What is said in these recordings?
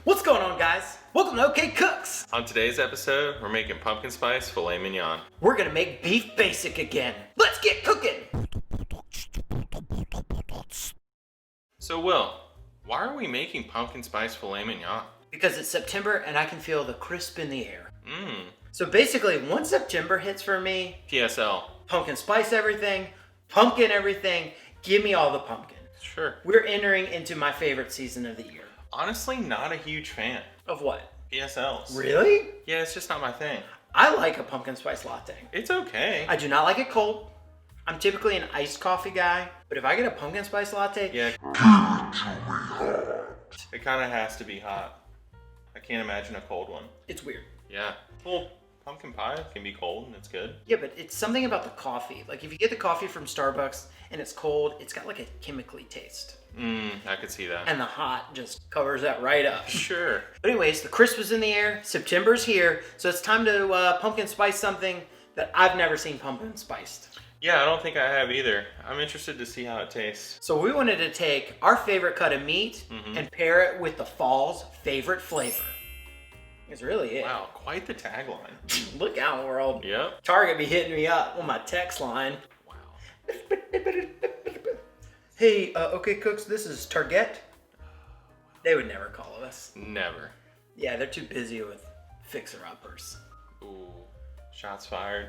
What's going on, guys? Welcome to OK Cooks. On today's episode, we're making pumpkin spice filet mignon. We're gonna make beef basic again. Let's get cooking. So Will, why are we making pumpkin spice filet mignon? Because it's September and I can feel the crisp in the air. Mmm. So basically, once September hits for me, PSL. pumpkin spice everything, pumpkin everything, give me all the pumpkin. Sure. We're entering into my favorite season of the year. Honestly, not a huge fan. Of what? PSLs. Really? Yeah, it's just not my thing. I like a pumpkin spice latte. It's okay. I do not like it cold. I'm typically an iced coffee guy, but if I get a pumpkin spice latte, Yeah. It kind of has to be hot. I can't imagine a cold one. it's weird. Yeah. Well, pumpkin pie can be cold and it's good. Yeah, but it's something about the coffee. Like if you get the coffee from Starbucks and it's cold, it's got like a chemically taste. I could see that. And the hot just covers that right up. Sure. But anyways, the crisp is in the air. September's here. So it's time to pumpkin spice something that I've never seen pumpkin spiced. Yeah, I don't think I have either. I'm interested to see how it tastes. So we wanted to take our favorite cut of meat and pair it with the fall's favorite flavor. It's really it. Wow, quite the tagline. Look out, world. Yep. Target be hitting me up on my text line. Wow. Hey, OK Cooks, this is Target. They would never call us. Never. Yeah, they're too busy with fixer-uppers. Ooh, shots fired.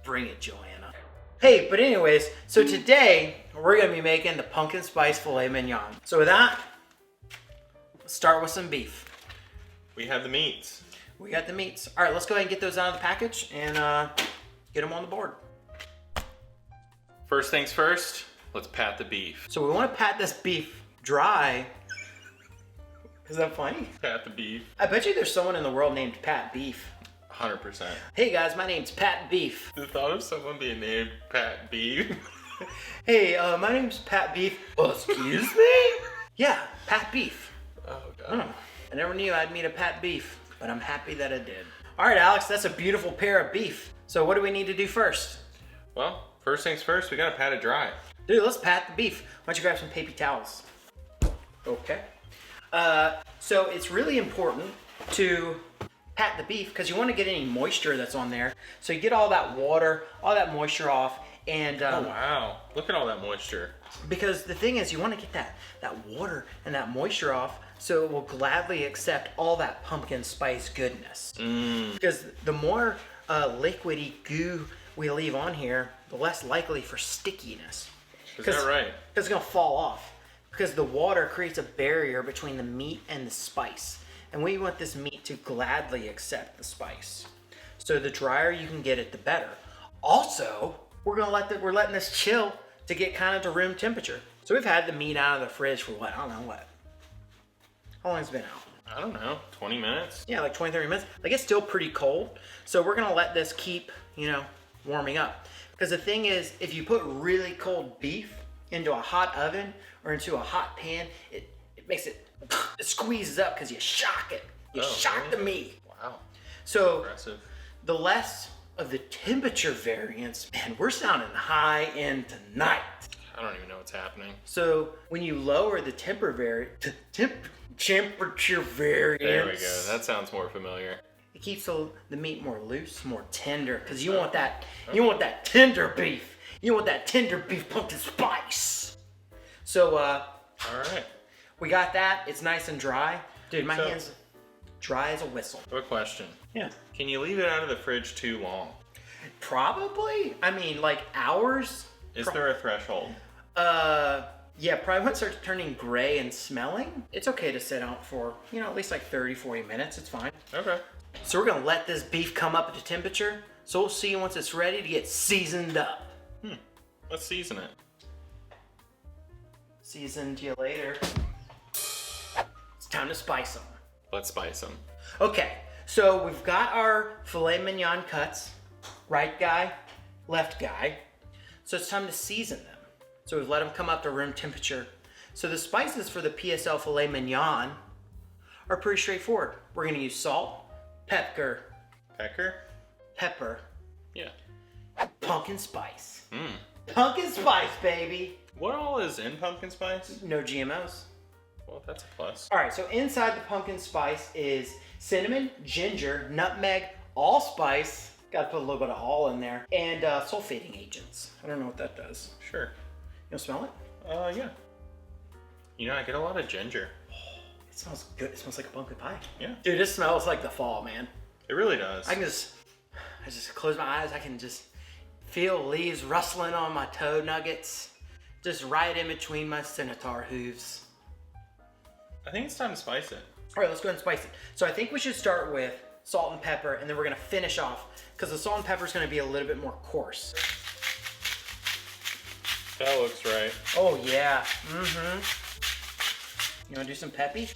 Bring it, Joanna. Hey, but anyways, so today we're gonna be making the pumpkin spice filet mignon. So with that, let's start with some beef. We have the meats. We got the meats. All right, let's go ahead and get those out of the package and get them on the board. First things first, let's pat the beef. So we want to pat this beef dry. Is that funny? Pat the beef. I bet you there's someone in the world named Pat Beef. 100%. Hey guys, my name's Pat Beef. The thought of someone being named Pat Beef. Hey, my name's Pat Beef. Excuse me? Yeah, Pat Beef. Oh, God. I never knew I'd meet a Pat Beef, but I'm happy that I did. All right, Alex, that's a beautiful pair of beef. So what do we need to do first? Well, first things first, we gotta pat it dry. Dude, let's pat the beef. Why don't you grab some paper towels? Okay. So it's really important to pat the beef because you want to get any moisture that's on there. So you get all that water, all that moisture off, and Oh, wow. Look at all that moisture. because the thing is you want to get that water and that moisture off so it will gladly accept all that pumpkin spice goodness. Because the more liquidy goo we leave on here, the less likely for stickiness. Is that right? It's gonna fall off because the water creates a barrier between the meat and the spice, and we want this meat to gladly accept the spice. So the drier you can get it, the better. Also, we're letting this chill to get kind of to room temperature. So we've had the meat out of the fridge for what? I don't know what. How long has it been out? I don't know, 20 minutes? Yeah, like 20, 30 minutes. Like it's still pretty cold. So we're gonna let this keep, warming up. Because the thing is, if you put really cold beef into a hot oven or into a hot pan, it makes it squeezes up because you shock it. You shock the meat. Wow. So Impressive. the less of the temperature variance, man, we're sounding high end tonight. I don't even know what's happening. So when you lower the temperature variance, There we go. That sounds more familiar. it keeps the meat more loose, more tender, because you want that tender beef. You want that tender beef pumpkin spice. So All right. we got that. It's nice and dry. Dude, my So- hand's dry as a whistle. Quick question. Yeah. Can you leave it out of the fridge too long? Probably. I mean, like hours. Is there a threshold? Yeah, probably once it starts turning gray and smelling, it's okay to sit out for, at least like 30, 40 minutes. It's fine. Okay. So we're gonna let this beef come up to temperature. So we'll see once it's ready to get seasoned up. Let's season it. Seasoned to you later. It's time to spice them. Let's spice them. Okay, so we've got our filet mignon cuts. Right guy, left guy. So it's time to season them. So we've let them come up to room temperature. So the spices for the PSL filet mignon are pretty straightforward. We're gonna use salt, pepper, Yeah. pumpkin spice. Pumpkin spice, baby. What all is in pumpkin spice? No GMOs. Well, that's a plus. All right, so inside the pumpkin spice is cinnamon, ginger, nutmeg, allspice. Got to put a little bit of all in there, and sulfating agents. I don't know what that does. Sure. You want to smell it? Yeah. You know, I get a lot of ginger. It smells good. It smells like a pumpkin pie. Yeah. Dude, this smells like the fall, man. It really does. I just close my eyes. I can just feel leaves rustling on my toe nuggets, just right in between my centaur hooves. I think it's time to spice it. All right, let's go ahead and spice it. So I think we should start with salt and pepper, and then we're gonna finish off, because the salt and pepper is gonna be a little bit more coarse. That looks right. Oh yeah, You wanna do some peppy?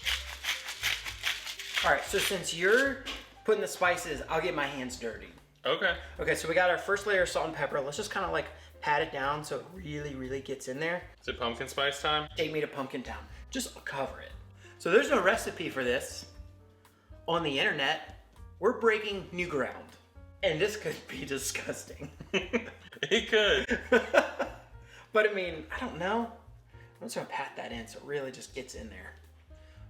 All right, so since you're putting the spices, I'll get my hands dirty. Okay. Okay, so we got our first layer of salt and pepper. Let's just kind of like pat it down so it really, really gets in there. Is it pumpkin spice time? Take me to Pumpkin Town. Just cover it. So there's no recipe for this on the internet. We're breaking new ground. And this could be disgusting. It could. But I mean, I don't know. I'm just gonna pat that in so it really just gets in there.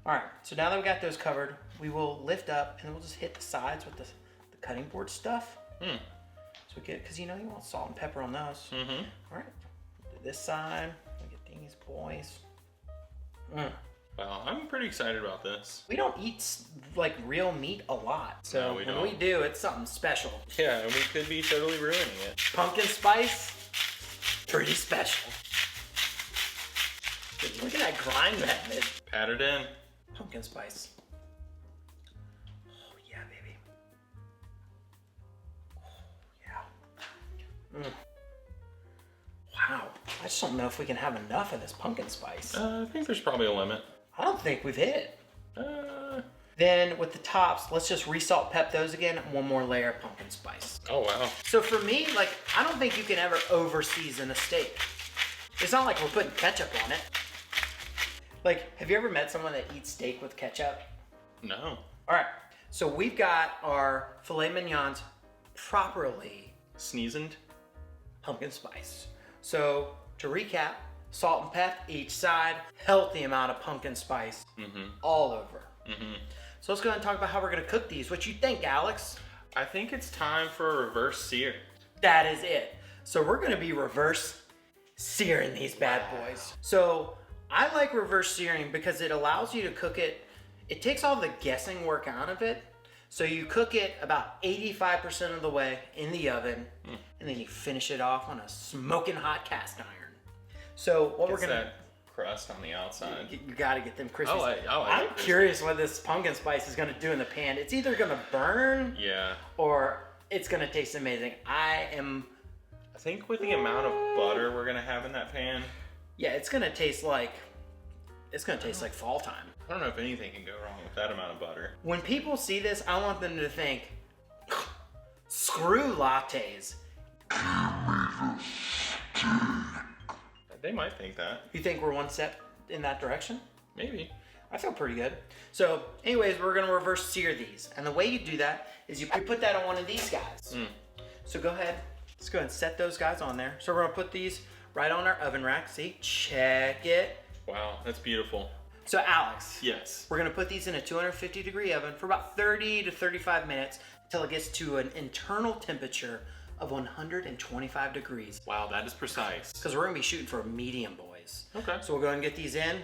All right, so now that we got those covered, we will lift up and we'll just hit the sides with the cutting board stuff. So we get, because you know you want salt and pepper on those. All right, do this side. Look at these boys. Wow, I'm pretty excited about this. We don't eat like real meat a lot, so No, we when don't. we do, it's something special. Yeah, and we could be totally ruining it. Pumpkin spice, pretty special. Dude, look at that grind method. Pat it in. Pumpkin spice. Oh yeah, baby. Oh yeah. Wow, I just don't know if we can have enough of this pumpkin spice. I think there's probably a limit. I don't think we've hit it. Uh, Then with the tops, let's just resalt pep those again. One more layer of pumpkin spice. oh wow. So for me, like, I don't think you can ever over season a steak. It's not like we're putting ketchup on it. Like, have you ever met someone that eats steak with ketchup? No. All right, so we've got our filet mignons properly Sneezed? pumpkin spice. So to recap, salt and pep each side, healthy amount of pumpkin spice all over. So let's go ahead and talk about how we're gonna cook these. What you think, Alex? I think it's time for a reverse sear. That is it. So we're gonna be reverse searing these bad boys. So I like reverse searing because it allows you to cook it. It takes all the guessing work out of it. So you cook it about 85% of the way in the oven, and then you finish it off on a smoking hot cast iron. So what we're Gets gonna that crust on the outside. you gotta get them crispy. I I'm like curious what this pumpkin spice is gonna do in the pan. It's either gonna burn Yeah. or it's gonna taste amazing. I think with the amount of butter we're gonna have in that pan, yeah, it's gonna taste like fall time. I don't know if anything can go wrong with that amount of butter. When people see this, I want them to think, screw lattes. They might think that. You think we're one step in that direction? Maybe. I feel pretty good. So anyways, we're gonna reverse sear these. And the way you do that is you put that on one of these guys. So go ahead, let's go ahead and set those guys on there. So we're gonna put these right on our oven rack. See, check it. Wow, that's beautiful. So Alex, Yes. we're gonna put these in a 250-degree oven for about 30 to 35 minutes until it gets to an internal temperature of 125 degrees. Wow, that is precise. Because we're gonna be shooting for medium, boys. Okay. So we'll go ahead and get these in.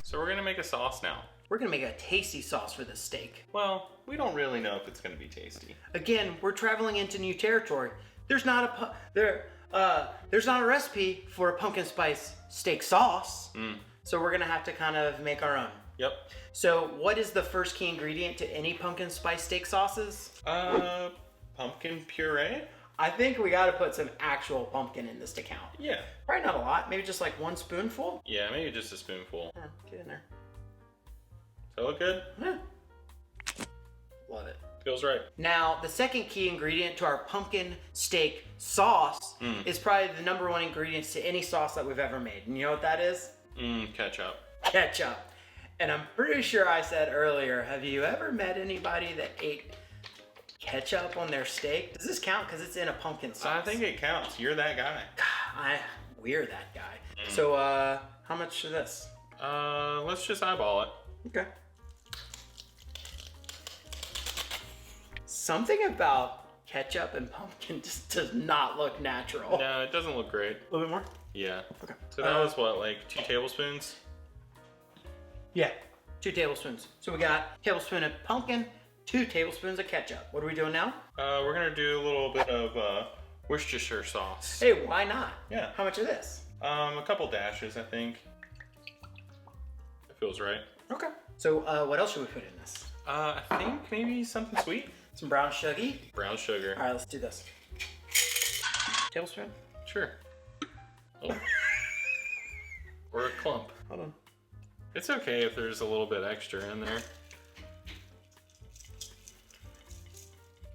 So we're gonna make a sauce now. We're gonna make a tasty sauce for this steak. Well, we don't really know if it's gonna be tasty. Again, we're traveling into new territory. There's not a recipe for a pumpkin spice steak sauce. So we're gonna have to kind of make our own. Yep. So what is the first key ingredient to any pumpkin spice steak sauces? Pumpkin puree? I think we gotta put some actual pumpkin in this to count. Yeah. Probably not a lot, maybe just like 1 spoonful. Yeah, maybe just a spoonful. Yeah, get in there. Does that look good? Yeah. Love it. Feels right. Now, the second key ingredient to our pumpkin steak sauce is probably the #1 ingredient to any sauce that we've ever made. And you know what that is? Ketchup. Ketchup. And I'm pretty sure I said earlier, have you ever met anybody that ate ketchup on their steak. Does this count? Because it's in a pumpkin sauce. I think it counts. You're that guy. We're that guy. So, how much is this? Let's just eyeball it. Okay. Something about ketchup and pumpkin just does not look natural. No, it doesn't look great. A little bit more? Yeah. Okay. So that was what, like 2 tablespoons? Yeah, 2 tablespoons. So we got a tablespoon of pumpkin, 2 tablespoons of ketchup. What are we doing now? We're gonna do a little bit of Worcestershire sauce. Hey, why not? Yeah. How much of this? A couple dashes, I think. It feels right. Okay. So what else should we put in this? I think maybe something sweet. Some brown sugar. Brown sugar. All right, let's do this. Tablespoon? Sure. Oh. Or a clump. Hold on. It's okay if there's a little bit extra in there.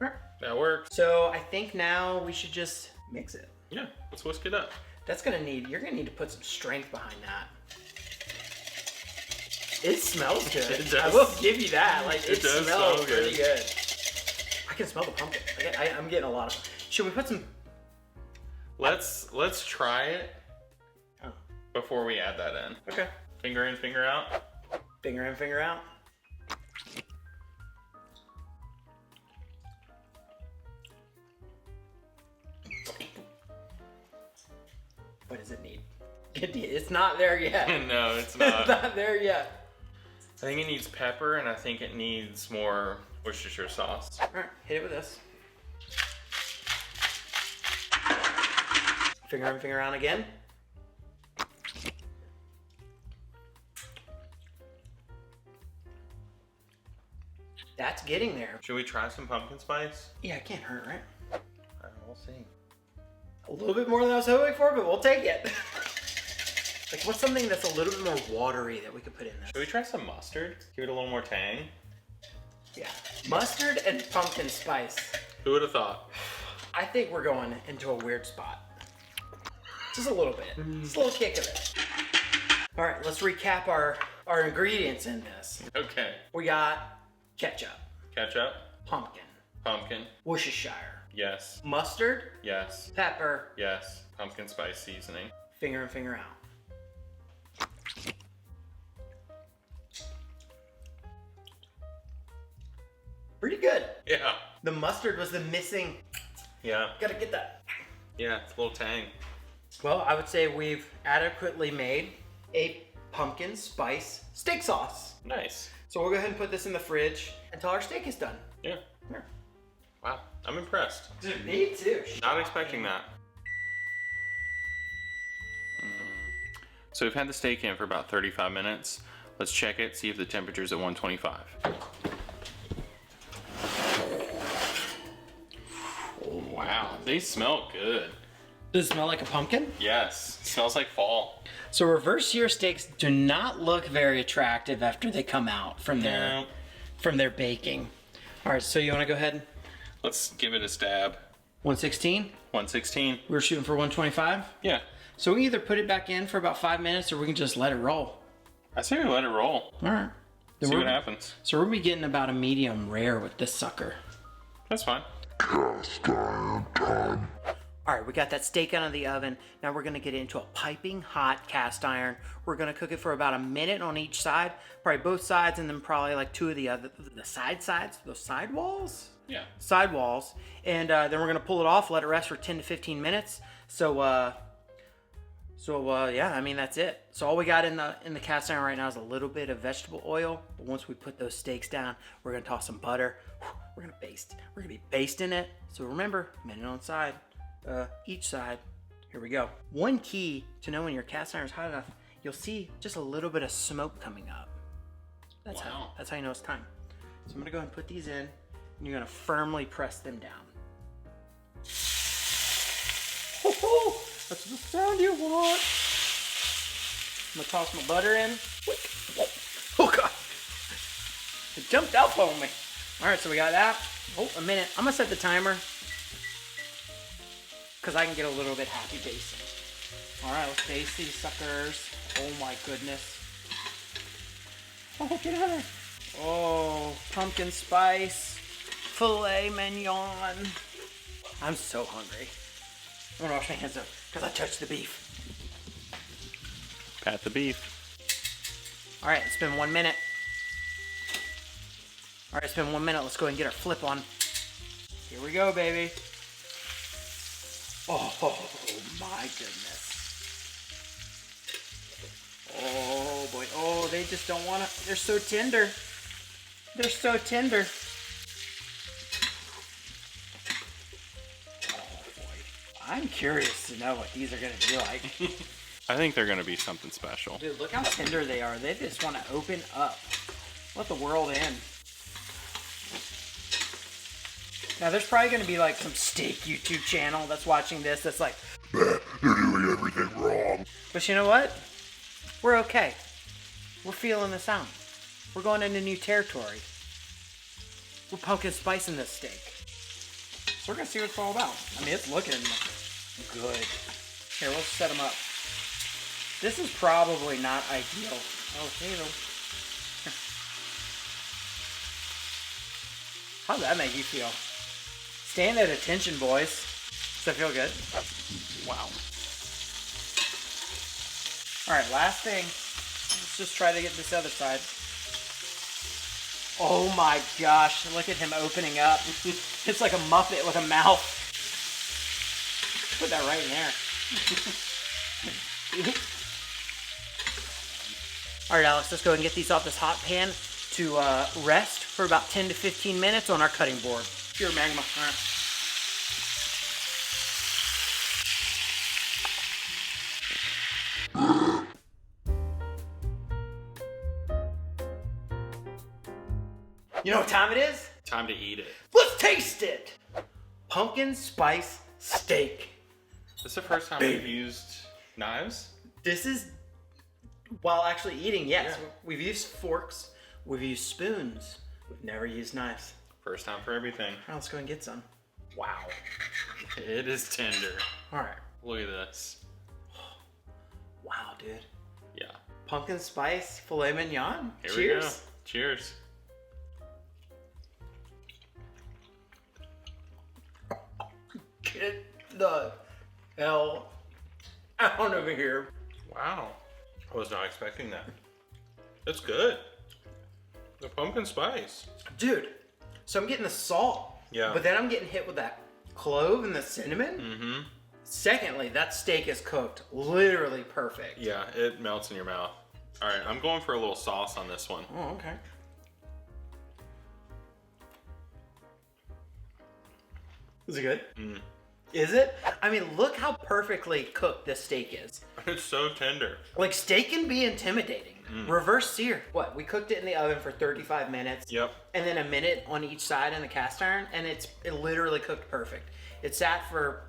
All right. That works. So I think now we should just mix it. Yeah, let's whisk it up. You're gonna need to put some strength behind that. It smells good. It does. I will give you that. Like it does smells smell pretty good. good. I can smell the pumpkin. I'm getting a lot of. Should we put some? Let's try it Oh. before we add that in. Okay. Finger in, finger out. Finger in, finger out. What does it need? It's not there yet. No, it's It's not. not there yet. I think it needs pepper, and I think it needs more Worcestershire sauce. All right, hit it with this. Finger in, finger out again. That's getting there. Should we try some pumpkin spice? Yeah, it can't hurt, right? We'll see. A little bit more than I was hoping for, but we'll take it. Like, what's something that's a little bit more watery that we could put in there? Should we try some mustard? Give it a little more tang. Yeah. Mustard and pumpkin spice. Who would have thought? I think we're going into a weird spot. Just a little bit. Just a little kick of it. All right, let's recap our ingredients in this. Okay. We got ketchup, Ketchup, pumpkin, pumpkin, Worcestershire, yes, mustard, yes, pepper, yes, pumpkin spice seasoning. finger in, finger out. Pretty good. Yeah. The mustard was the missing. Yeah. Gotta get that. Yeah, it's a little tang. Well, I would say we've adequately made a pumpkin spice steak sauce. Nice. So we'll go ahead and put this in the fridge until our steak is done. Yeah. Here. Wow. I'm impressed. Dude, me too. Not expecting that. So we've had the steak in for about 35 minutes. Let's check it, see if the temperature's at 125. Oh, wow, they smell good. Does it smell like a pumpkin? Yes, it smells like fall. So reverse sear steaks do not look very attractive after they come out from No. their baking. All right, so you want to go ahead and Let's give it a stab. 116? 116. We were shooting for 125. Yeah, So we can either put it back in for about 5 minutes or we can just let it roll. I say we let it roll. All right. Then See we're- what happens. So we're gonna be getting about a medium rare with this sucker. That's fine. All right, we got that steak out of the oven. Now we're gonna get it into a piping hot cast iron. We're gonna cook it for about a minute on each side, probably both sides, and then probably like 2 of the sides, those side walls. Yeah. Side walls, and then we're gonna pull it off, let it rest for 10 to 15 minutes. So yeah, I mean that's it. So all we got in the cast iron right now is a little bit of vegetable oil. But once we put those steaks down, we're gonna toss some butter. We're gonna baste. We're gonna be basting it. So remember, minute on side, each side. Here we go. One key to know when your cast iron is hot enough, you'll see just a little bit of smoke coming up. That's Wow. how you know it's time. So I'm gonna go ahead and put these in, and you're gonna firmly press them down. Oh, that's the sound you want. I'm gonna toss my butter in. Oh god, it jumped out on me. All right, so we got that. Oh, a minute. I'm gonna set the timer because I can get a little bit happy basting. All right, let's baste these suckers. Oh my goodness. Oh, get out of there. Oh, pumpkin spice. Filet Mignon. I'm so hungry. I'm gonna wash my hands up because I touched the beef. Pat the beef. All right, it's been 1 minute. All right, it's been 1 minute. Let's go ahead and get our flip on. Here we go, baby. Oh my goodness. Oh boy. Oh, they just don't want to. They're so tender. They're so tender. Oh boy. I'm curious to know what these are going to be like. I think they're gonna be something special. Dude, look how tender they are. They just want to open up. Let the world in. Now, there's probably going to be like some steak YouTube channel that's watching this that's like, they're doing everything wrong. But you know what? We're okay. We're feeling this out. We're going into new territory. We're pumpkin spicing this steak. So we're going to see what it's all about. I mean, it's looking good. Here, let's set them up. This is probably not ideal. Oh, hey, how'd that make you feel? Stand at attention, boys. Does that feel good? Wow. Alright, last thing. Let's just try to get this other side. Oh my gosh, look at him opening up. It's like a Muppet with a mouth. Put that right in there. Alright, Alex, let's go and get these off this hot pan to rest for about 10 to 15 minutes on our cutting board. Pure magma. All right. You know what time it is? Time to eat it. Let's taste it! Pumpkin spice steak. This is the first time we've used knives? This is, while actually eating, yes. Yeah. We've used forks, we've used spoons, we've never used knives. First time for everything. All right, let's go and get some. Wow. It is tender. All right. Look at this. Wow, dude. Yeah. Pumpkin spice filet mignon. Here Cheers. we go. Cheers. Get the hell out of here. Wow. I was not expecting that. That's good. The pumpkin spice. Dude, so I'm getting the salt. Yeah. But then I'm getting hit with that clove and the cinnamon. Mm-hmm. Secondly, that steak is cooked literally perfect. Yeah, it melts in your mouth. All right, I'm going for a little sauce on this one. Oh, okay. Is it good? Mm. Is it? I mean, look how perfectly cooked this steak is. It's so tender. Like, steak can be intimidating. Reverse sear. What? We cooked it in the oven for 35 minutes. Yep. And then a minute on each side in the cast iron, and it literally cooked perfect. It sat for,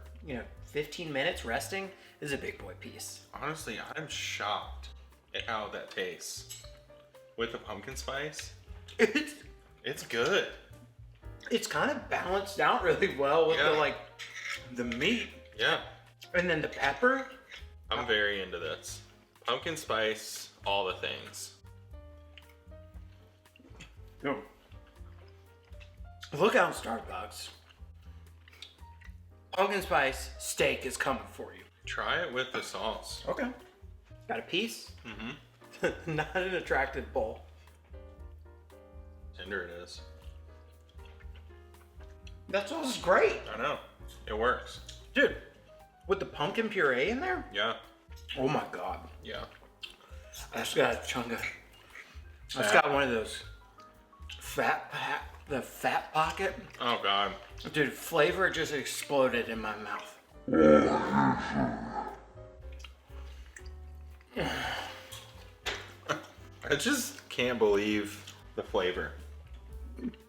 15 minutes resting. This is a big boy piece. Honestly, I'm shocked at how that tastes. With the pumpkin spice, it's good. It's kind of balanced out really well with the meat. Yeah. And then the pepper. I'm very into this. Pumpkin spice, all the things. Yo. Look out in Starbucks. Pumpkin spice steak is coming for you. Try it with the sauce. Okay. Got a piece? Mm-hmm. Not an attractive bowl. Tender it is. That sauce is great. I know. It works. Dude, with the pumpkin puree in there? Yeah. Oh my God. Yeah. I just got a chunk of, I just got one of those the fat pocket. Oh God. Dude, flavor just exploded in my mouth. I just can't believe the flavor.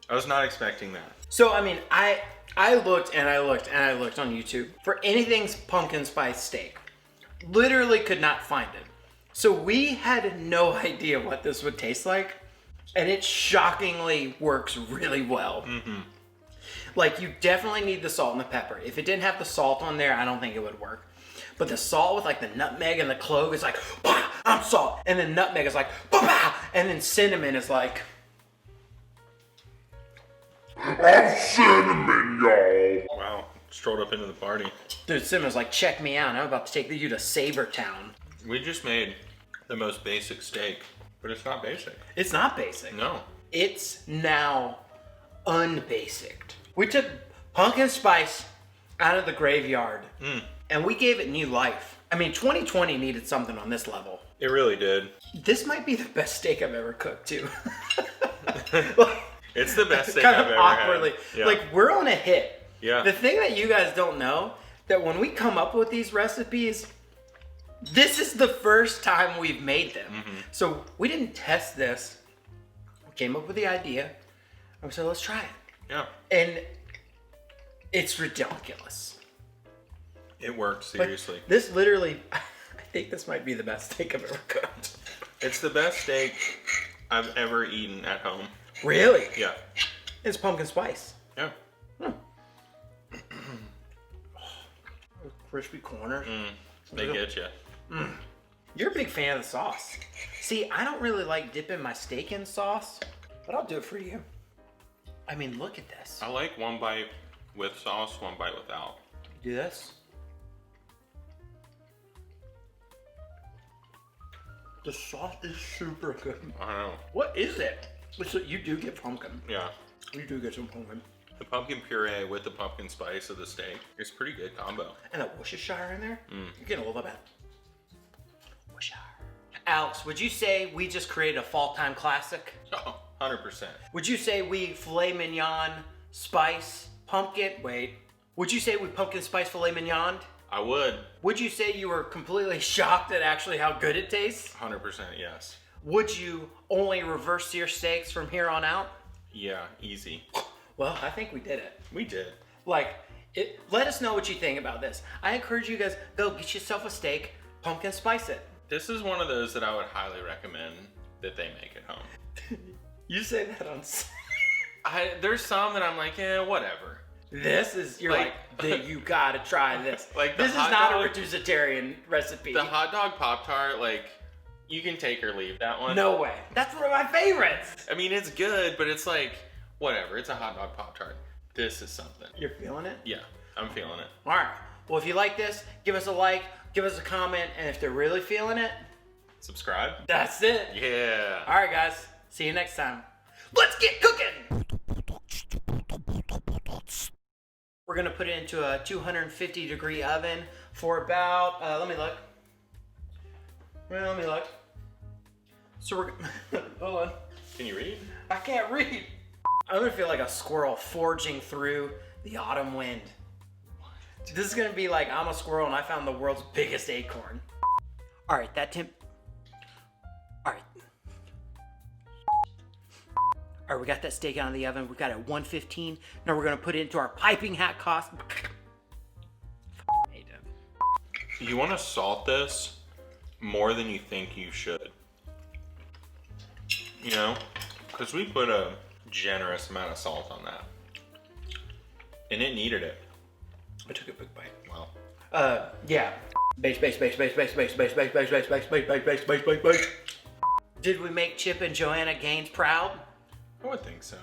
I was not expecting that. So, I mean, I looked and I looked and I looked on YouTube for anything's pumpkin spice steak. Literally could not find it. So we had no idea what this would taste like. And it shockingly works really well. Mm-hmm. Like, you definitely need the salt and the pepper. If it didn't have the salt on there, I don't think it would work. But the salt with like the nutmeg and the clove is like, bah, I'm salt. And then nutmeg is like, bah, bah. And then cinnamon is like, I'm cinnamon, y'all. Wow, strolled up into the party. Dude, Simmon's like, check me out. I'm about to take you to Sabertown. We just made the most basic steak, but it's not basic. It's not basic. No. It's now unbasicked. We took pumpkin spice out of the graveyard and we gave it new life. I mean, 2020 needed something on this level. It really did. This might be the best steak I've ever cooked, too. It's the best steak kind I've of ever awkwardly. had. Yeah. Like, we're on a hit. Yeah. The thing that you guys don't know, that when we come up with these recipes, this is the first time we've made them. So we didn't test this. We came up with the idea. And we said, let's try it. Yeah. And it's ridiculous. It worked, seriously. Like, this literally, I think this might be the best steak I've ever cooked. It's the best steak I've ever eaten at home. Really? Yeah. It's pumpkin spice. Yeah. Crispy corners. They get you. You're a big fan of the sauce. See, I don't really like dipping my steak in sauce, but I'll do it for you. I mean, look at this. I like one bite with sauce, one bite without. Do this. The sauce is super good. I don't know. What is it? So you do get pumpkin. Yeah. You do get some pumpkin. The pumpkin puree with the pumpkin spice of the steak is a pretty good combo. And a Worcestershire in there. You're getting a little bit. Worcestershire. Alex, would you say we just created a fall-time classic? Oh, 100%. Would you say we filet mignon, spice, pumpkin? Wait. Would you say we pumpkin spice filet mignon? I would. Would you say you were completely shocked at actually how good it tastes? 100% yes. Would you only reverse sear steaks from here on out? Yeah, easy. Well, I think we did it. We did. Like, let us know what you think about this. I encourage you guys, go get yourself a steak, pumpkin spice it. This is one of those that I would highly recommend that they make at home. You say that on... There's some that I'm like, whatever. This is, you're like, you gotta try this. Like the this is hot not dog- a reducitarian recipe. The hot dog Pop-Tart, like, you can take or leave that one. No way. That's one of my favorites. I mean, it's good, but it's like, whatever. It's a hot dog Pop-Tart. This is something. You're feeling it? Yeah, I'm feeling it. All right. Well, if you like this, give us a like, give us a comment, and if they're really feeling it, Subscribe. that's it. Yeah. All right, guys. See you next time. Let's get cooking. We're gonna put it into a 250-degree oven for about. Let me look. Well, let me look. So we're. Hold on. Can you read? I can't read. I'm gonna feel like a squirrel forging through the autumn wind. This is gonna be like I'm a squirrel and I found the world's biggest acorn. All right, that temp. All right. All right, we got that steak out of the oven. We got it at 115. Now we're gonna put it into our piping hot cost. You want to salt this more than you think you should. You know? Because we put a generous amount of salt on that. And it needed it. I took a big bite. Wow. Yeah. Base. Did we make Chip and Joanna Gaines proud? I would think so.